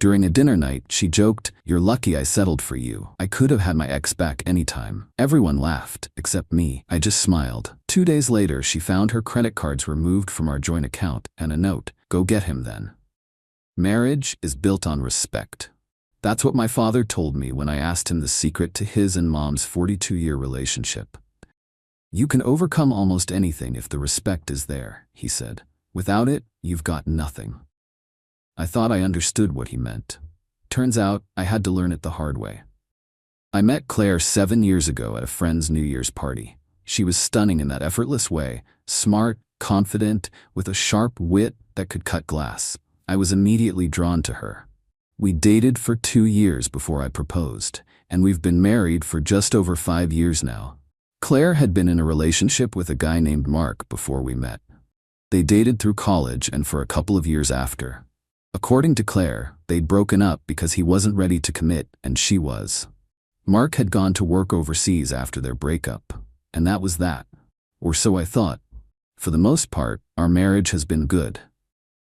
During a dinner night, she joked, "You're lucky I settled for you. I could have had my ex back anytime." Everyone laughed, except me. I just smiled. 2 days later, she found her credit cards removed from our joint account and a note, "Go get him then." Marriage is built on respect. That's what my father told me when I asked him the secret to his and Mom's 42-year relationship. "You can overcome almost anything if the respect is there," he said. "Without it, you've got nothing." I thought I understood what he meant. Turns out, I had to learn it the hard way. I met Claire 7 years ago at a friend's New Year's party. She was stunning in that effortless way, smart, confident, with a sharp wit that could cut glass. I was immediately drawn to her. We dated for 2 years before I proposed, and we've been married for just over 5 years now. Claire had been in a relationship with a guy named Mark before we met. They dated through college and for a couple of years after. According to Claire, they'd broken up because he wasn't ready to commit and she was. Mark had gone to work overseas after their breakup, and that was that. Or so I thought. For the most part, our marriage has been good.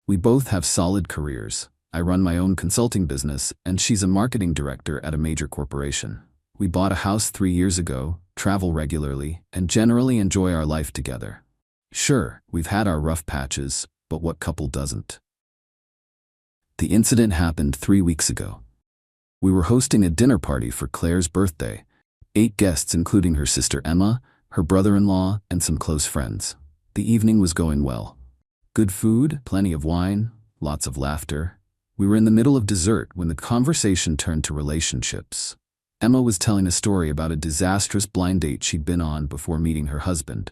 We both have solid careers. I run my own consulting business, and she's a marketing director at a major corporation. We bought a house 3 years ago, travel regularly, and generally enjoy our life together. Sure, we've had our rough patches, but what couple doesn't? The incident happened 3 weeks ago. We were hosting a dinner party for Claire's birthday. 8 guests including her sister Emma, her brother-in-law, and some close friends. The evening was going well. Good food, plenty of wine, lots of laughter. We were in the middle of dessert when the conversation turned to relationships. Emma was telling a story about a disastrous blind date she'd been on before meeting her husband.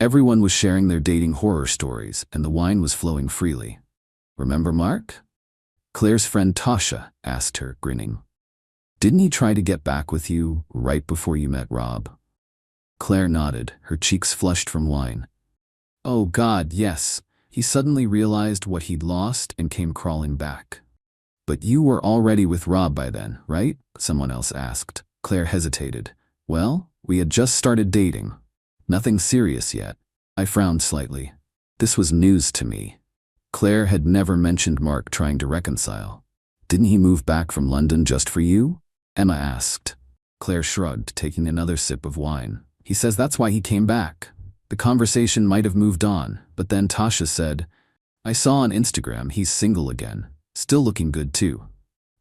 Everyone was sharing their dating horror stories, and the wine was flowing freely. "Remember Mark?" Claire's friend Tasha asked her, grinning. "Didn't he try to get back with you right before you met Rob?" Claire nodded, her cheeks flushed from wine. "Oh God, yes. He suddenly realized what he'd lost and came crawling back." "But you were already with Rob by then, right?" someone else asked. Claire hesitated. "Well, we had just started dating. Nothing serious yet." I frowned slightly. This was news to me. Claire had never mentioned Mark trying to reconcile. "Didn't he move back from London just for you?" Emma asked. Claire shrugged, taking another sip of wine. "He says that's why he came back." The conversation might have moved on, but then Tasha said, "I saw on Instagram he's single again. Still looking good too."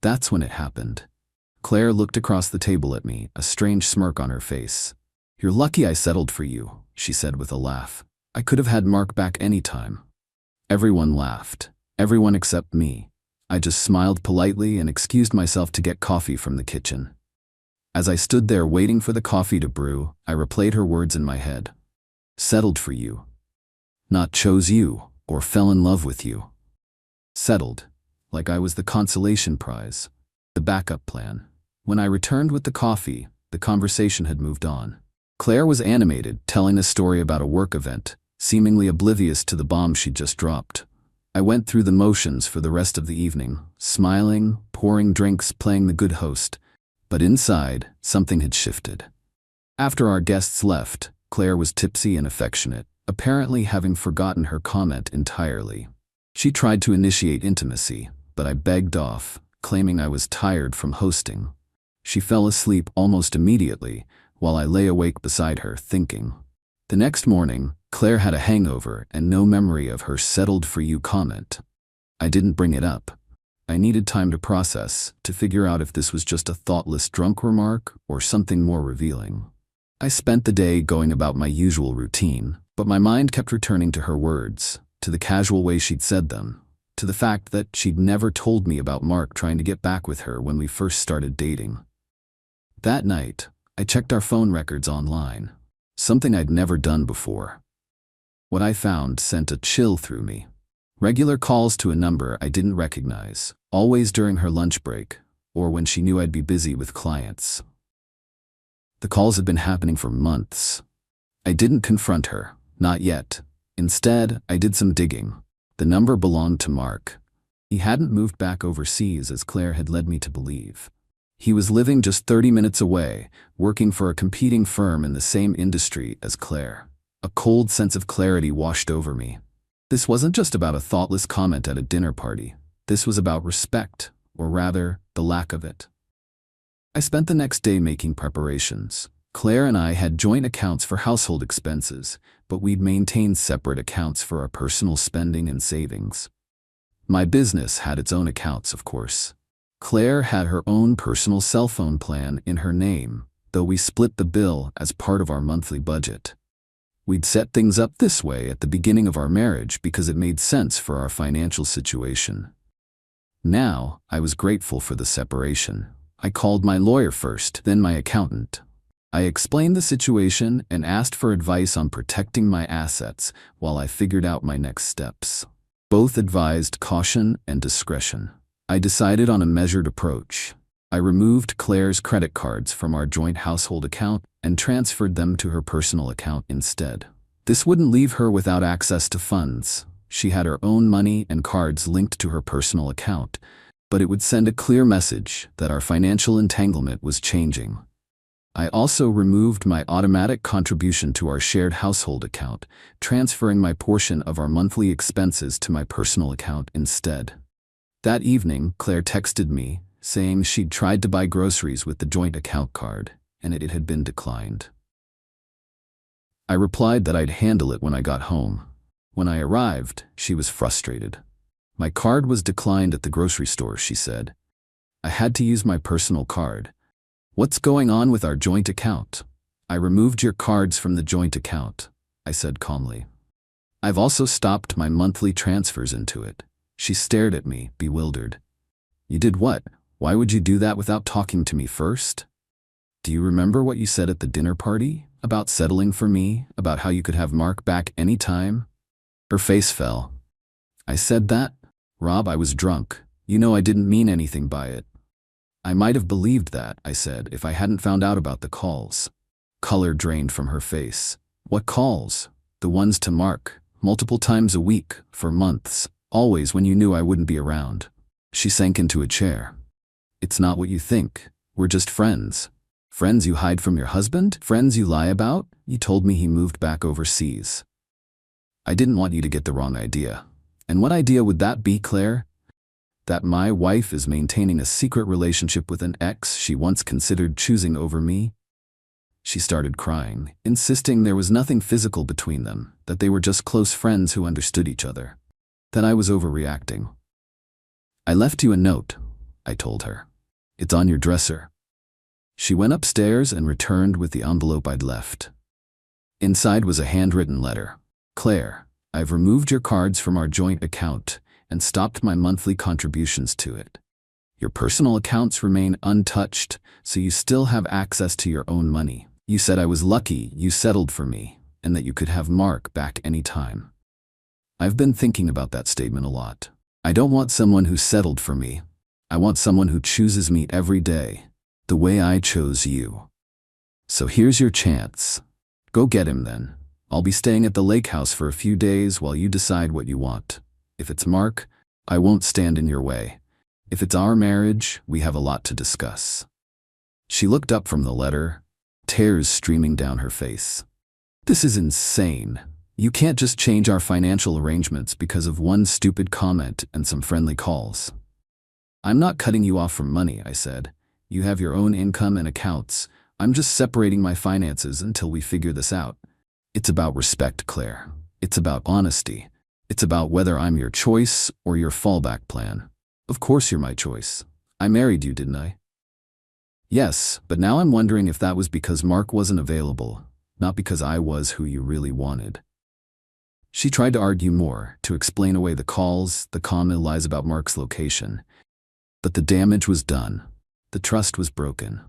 That's when it happened. Claire looked across the table at me, a strange smirk on her face. "You're lucky I settled for you," she said with a laugh. "I could have had Mark back anytime." Everyone laughed. Everyone except me. I just smiled politely and excused myself to get coffee from the kitchen. As I stood there waiting for the coffee to brew, I replayed her words in my head. Settled for you. Not chose you or fell in love with you. Settled, like I was the consolation prize, the backup plan. When I returned with the coffee, the conversation had moved on. Claire was animated, telling a story about a work event, seemingly oblivious to the bomb she'd just dropped. I went through the motions for the rest of the evening, smiling, pouring drinks, playing the good host. But inside, something had shifted. After our guests left, Claire was tipsy and affectionate, apparently having forgotten her comment entirely. She tried to initiate intimacy, but I begged off, claiming I was tired from hosting. She fell asleep almost immediately, while I lay awake beside her, thinking. The next morning, Claire had a hangover and no memory of her settled for you comment. I didn't bring it up. I needed time to process, to figure out if this was just a thoughtless drunk remark or something more revealing. I spent the day going about my usual routine, but my mind kept returning to her words, to the casual way she'd said them, to the fact that she'd never told me about Mark trying to get back with her when we first started dating. That night, I checked our phone records online, something I'd never done before. What I found sent a chill through me. Regular calls to a number I didn't recognize, always during her lunch break, or when she knew I'd be busy with clients. The calls had been happening for months. I didn't confront her, not yet. Instead, I did some digging. The number belonged to Mark. He hadn't moved back overseas as Claire had led me to believe. He was living just 30 minutes away, working for a competing firm in the same industry as Claire. A cold sense of clarity washed over me. This wasn't just about a thoughtless comment at a dinner party. This was about respect, or rather, the lack of it. I spent the next day making preparations. Claire and I had joint accounts for household expenses, but we'd maintained separate accounts for our personal spending and savings. My business had its own accounts, of course. Claire had her own personal cell phone plan in her name, though we split the bill as part of our monthly budget. We'd set things up this way at the beginning of our marriage because it made sense for our financial situation. Now, I was grateful for the separation. I called my lawyer first, then my accountant. I explained the situation and asked for advice on protecting my assets while I figured out my next steps. Both advised caution and discretion. I decided on a measured approach. I removed Claire's credit cards from our joint household account and transferred them to her personal account instead. This wouldn't leave her without access to funds. She had her own money and cards linked to her personal account, but it would send a clear message that our financial entanglement was changing. I also removed my automatic contribution to our shared household account, transferring my portion of our monthly expenses to my personal account instead. That evening, Claire texted me, saying she'd tried to buy groceries with the joint account card, and it had been declined. I replied that I'd handle it when I got home. When I arrived, she was frustrated. My card was declined at the grocery store, she said. I had to use my personal card. What's going on with our joint account? I removed your cards from the joint account, I said calmly. I've also stopped my monthly transfers into it. She stared at me, bewildered. You did what? Why would you do that without talking to me first? Do you remember what you said at the dinner party? About settling for me? About how you could have Mark back any time? Her face fell. I said that? Rob, I was drunk. You know I didn't mean anything by it. I might have believed that, I said, if I hadn't found out about the calls. Color drained from her face. What calls? The ones to Mark, multiple times a week, for months, always when you knew I wouldn't be around. She sank into a chair. It's not what you think. We're just friends. Friends you hide from your husband? Friends you lie about? You told me he moved back overseas. I didn't want you to get the wrong idea. And what idea would that be, Claire? That my wife is maintaining a secret relationship with an ex she once considered choosing over me? She started crying, insisting there was nothing physical between them, that they were just close friends who understood each other. That I was overreacting. I left you a note, I told her. It's on your dresser. She went upstairs and returned with the envelope I'd left. Inside was a handwritten letter. Claire, I've removed your cards from our joint account and stopped my monthly contributions to it. Your personal accounts remain untouched, so you still have access to your own money. You said I was lucky you settled for me, and that you could have Mark back anytime. I've been thinking about that statement a lot. I don't want someone who settled for me. I want someone who chooses me every day, the way I chose you. So here's your chance. Go get him then. I'll be staying at the lake house for a few days while you decide what you want. If it's Mark, I won't stand in your way. If it's our marriage, we have a lot to discuss. She looked up from the letter, tears streaming down her face. This is insane. You can't just change our financial arrangements because of one stupid comment and some friendly calls. I'm not cutting you off from money, I said. You have your own income and accounts. I'm just separating my finances until we figure this out. It's about respect, Claire. It's about honesty. It's about whether I'm your choice or your fallback plan. Of course you're my choice. I married you, didn't I? Yes, but now I'm wondering if that was because Mark wasn't available, not because I was who you really wanted. She tried to argue more, to explain away the calls, the common lies about Mark's location. But the damage was done. The trust was broken.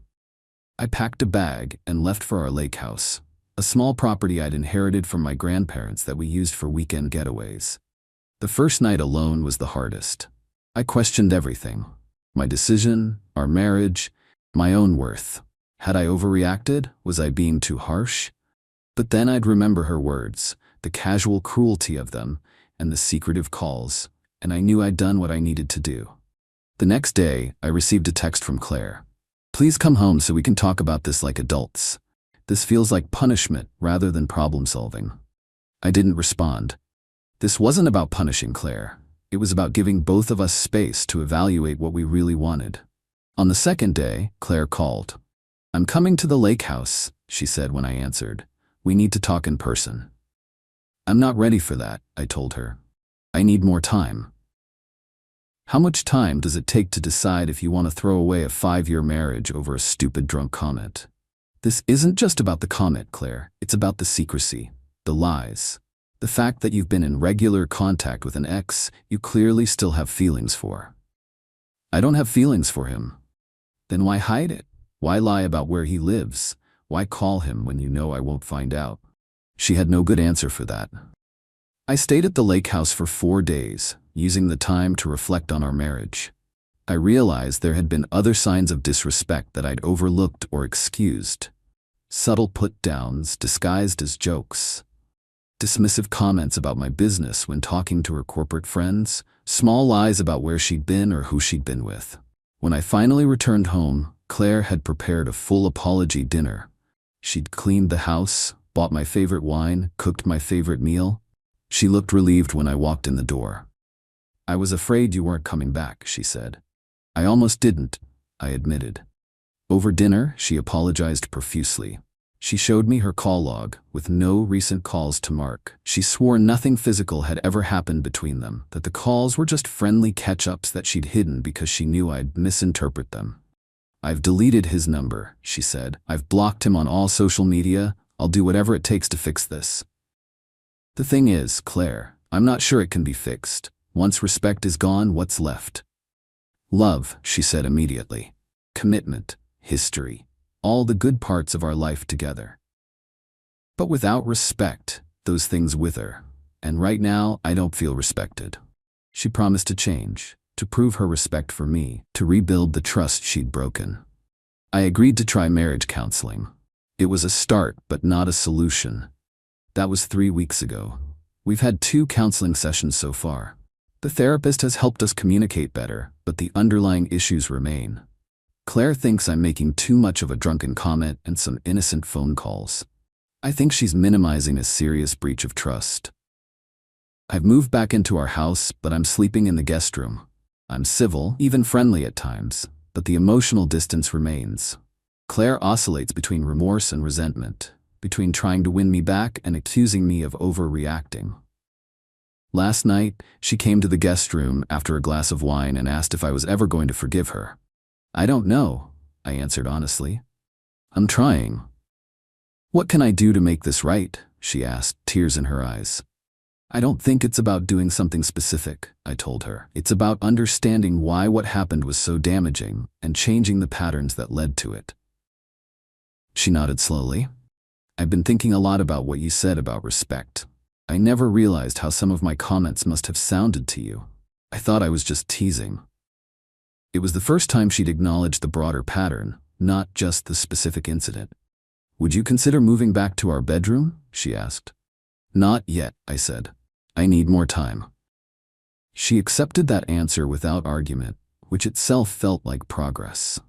I packed a bag and left for our lake house, a small property I'd inherited from my grandparents that we used for weekend getaways. The first night alone was the hardest. I questioned everything. My decision, our marriage, my own worth. Had I overreacted? Was I being too harsh? But then I'd remember her words, the casual cruelty of them, and the secretive calls, and I knew I'd done what I needed to do. The next day, I received a text from Claire. Please come home so we can talk about this like adults. This feels like punishment rather than problem solving. I didn't respond. This wasn't about punishing Claire. It was about giving both of us space to evaluate what we really wanted. On the second day, Claire called. "I'm coming to the lake house," she said when I answered. "We need to talk in person." "I'm not ready for that," I told her. "I need more time." How much time does it take to decide if you want to throw away a 5-year marriage over a stupid drunk comment? This isn't just about the comment, Claire. It's about the secrecy, the lies, the fact that you've been in regular contact with an ex you clearly still have feelings for. "I don't have feelings for him." Then why hide it? Why lie about where he lives? Why call him when you know I won't find out? She had no good answer for that. I stayed at the lake house for 4 days, using the time to reflect on our marriage. I realized there had been other signs of disrespect that I'd overlooked or excused. Subtle put-downs disguised as jokes. Dismissive comments about my business when talking to her corporate friends. Small lies about where she'd been or who she'd been with. When I finally returned home, Claire had prepared a full apology dinner. She'd cleaned the house, bought my favorite wine, cooked my favorite meal. She looked relieved when I walked in the door. "I was afraid you weren't coming back," she said. "I almost didn't," I admitted. Over dinner, she apologized profusely. She showed me her call log, with no recent calls to mark. She swore nothing physical had ever happened between them, that the calls were just friendly catch-ups that she'd hidden because she knew I'd misinterpret them. "I've deleted his number," she said. "I've blocked him on all social media. I'll do whatever it takes to fix this." The thing is, Claire, I'm not sure it can be fixed. Once respect is gone, what's left? "Love," she said immediately. "Commitment, history, all the good parts of our life together. But without respect, those things wither. And right now, I don't feel respected." She promised to change, to prove her respect for me, to rebuild the trust she'd broken. I agreed to try marriage counseling. It was a start, but not a solution. That was 3 weeks ago. We've had 2 counseling sessions so far. The therapist has helped us communicate better, but the underlying issues remain. Claire thinks I'm making too much of a drunken comment and some innocent phone calls. I think she's minimizing a serious breach of trust. I've moved back into our house, but I'm sleeping in the guest room. I'm civil, even friendly at times, but the emotional distance remains. Claire oscillates between remorse and resentment, between trying to win me back and accusing me of overreacting. Last night, she came to the guest room after a glass of wine and asked if I was ever going to forgive her. "I don't know," I answered honestly. "I'm trying." "What can I do to make this right?" she asked, tears in her eyes. "I don't think it's about doing something specific," I told her. "It's about understanding why what happened was so damaging and changing the patterns that led to it." She nodded slowly. "I've been thinking a lot about what you said about respect. I never realized how some of my comments must have sounded to you. I thought I was just teasing." It was the first time she'd acknowledged the broader pattern, not just the specific incident. "Would you consider moving back to our bedroom?" she asked. "Not yet," I said. "I need more time." She accepted that answer without argument, which itself felt like progress.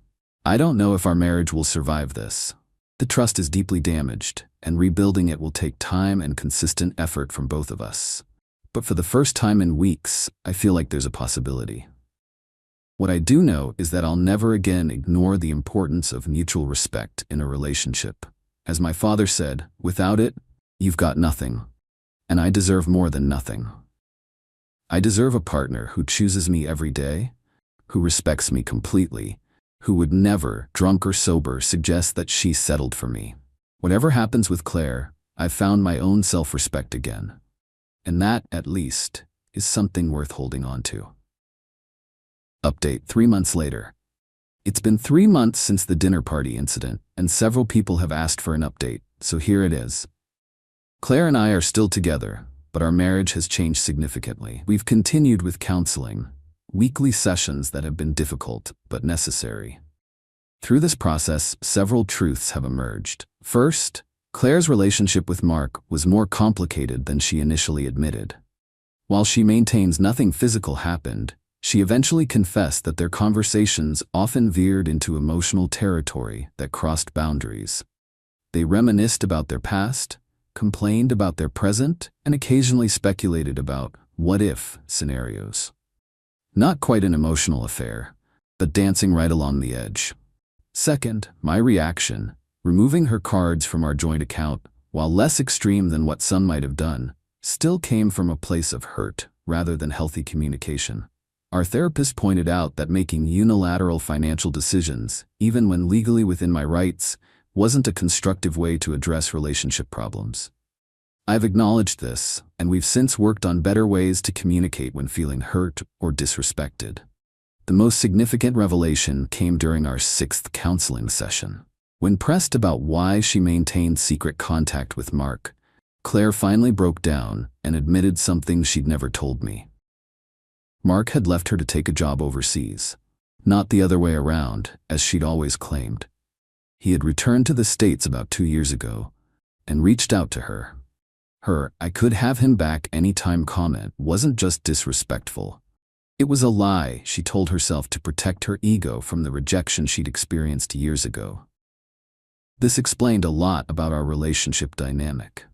I don't know if our marriage will survive this. The trust is deeply damaged, and rebuilding it will take time and consistent effort from both of us. But for the first time in weeks, I feel like there's a possibility. What I do know is that I'll never again ignore the importance of mutual respect in a relationship. As my father said, without it, you've got nothing. And I deserve more than nothing. I deserve a partner who chooses me every day, who respects me completely, who would never, drunk or sober, suggest that she settled for me. Whatever happens with Claire, I've found my own self-respect again. And that, at least, is something worth holding on to. Update 3 months later. It's been 3 months since the dinner party incident, and several people have asked for an update, so here it is. Claire and I are still together, but our marriage has changed significantly. We've continued with counseling, weekly sessions that have been difficult but necessary. Through this process, several truths have emerged. First, Claire's relationship with Mark was more complicated than she initially admitted. While she maintains nothing physical happened, she eventually confessed that their conversations often veered into emotional territory that crossed boundaries. They reminisced about their past, complained about their present, and occasionally speculated about what-if scenarios. Not quite an emotional affair, but dancing right along the edge. Second, my reaction, removing her cards from our joint account, while less extreme than what some might have done, still came from a place of hurt rather than healthy communication. Our therapist pointed out that making unilateral financial decisions, even when legally within my rights, wasn't a constructive way to address relationship problems. I've acknowledged this, and we've since worked on better ways to communicate when feeling hurt or disrespected. The most significant revelation came during our 6th counseling session. When pressed about why she maintained secret contact with Mark, Claire finally broke down and admitted something she'd never told me. Mark had left her to take a job overseas, not the other way around, as she'd always claimed. He had returned to the States about 2 years ago and reached out to her. Her "I could have him back anytime" comment wasn't just disrespectful. It was a lie she told herself to protect her ego from the rejection she'd experienced years ago. This explained a lot about our relationship dynamic.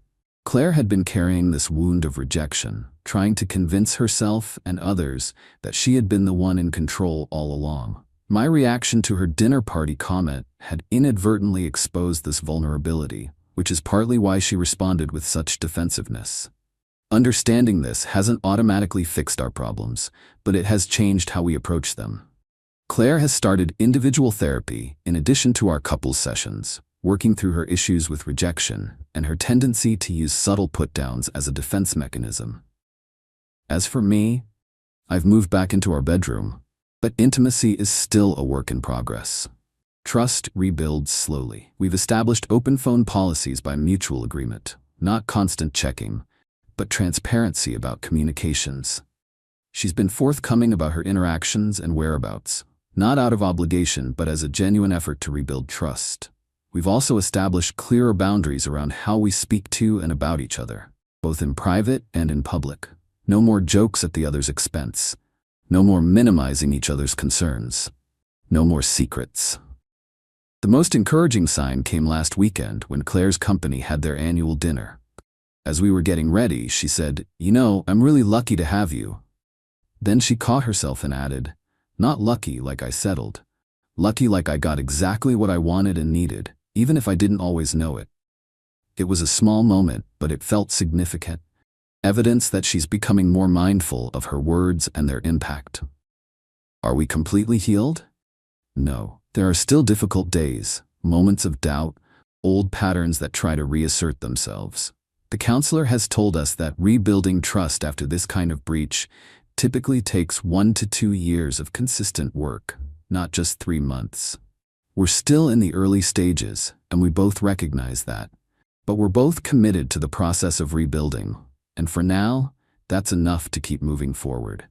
Claire had been carrying this wound of rejection, trying to convince herself and others that she had been the one in control all along. My reaction to her dinner party comment had inadvertently exposed this vulnerability, which is partly why she responded with such defensiveness. Understanding this hasn't automatically fixed our problems, but it has changed how we approach them. Claire has started individual therapy in addition to our couples sessions, working through her issues with rejection and her tendency to use subtle put-downs as a defense mechanism. As for me, I've moved back into our bedroom, but intimacy is still a work in progress. Trust rebuilds slowly. We've established open phone policies by mutual agreement, not constant checking, but transparency about communications. She's been forthcoming about her interactions and whereabouts, not out of obligation but as a genuine effort to rebuild trust. We've also established clearer boundaries around how we speak to and about each other, both in private and in public. No more jokes at the other's expense. No more minimizing each other's concerns. No more secrets. The most encouraging sign came last weekend when Claire's company had their annual dinner. As we were getting ready, she said, "You know, I'm really lucky to have you." Then she caught herself and added, "Not lucky like I settled. Lucky like I got exactly what I wanted and needed, even if I didn't always know it." It was a small moment, but it felt significant. Evidence that she's becoming more mindful of her words and their impact. Are we completely healed? No. There are still difficult days, moments of doubt, old patterns that try to reassert themselves. The counselor has told us that rebuilding trust after this kind of breach typically takes 1 to 2 years of consistent work, not just 3 months. We're still in the early stages, and we both recognize that. But we're both committed to the process of rebuilding, and for now, that's enough to keep moving forward.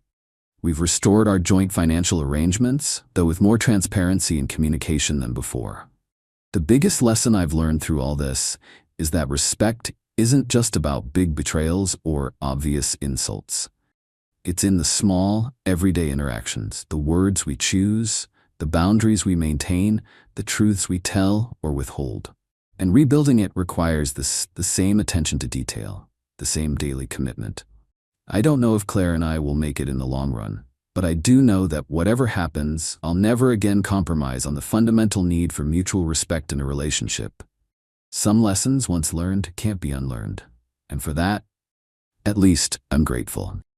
We've restored our joint financial arrangements, though with more transparency and communication than before. The biggest lesson I've learned through all this is that respect isn't just about big betrayals or obvious insults. It's in the small, everyday interactions, the words we choose, the boundaries we maintain, the truths we tell or withhold. And rebuilding it requires the same attention to detail, the same daily commitment. I don't know if Claire and I will make it in the long run, but I do know that whatever happens, I'll never again compromise on the fundamental need for mutual respect in a relationship. Some lessons once learned can't be unlearned, and for that, at least, I'm grateful.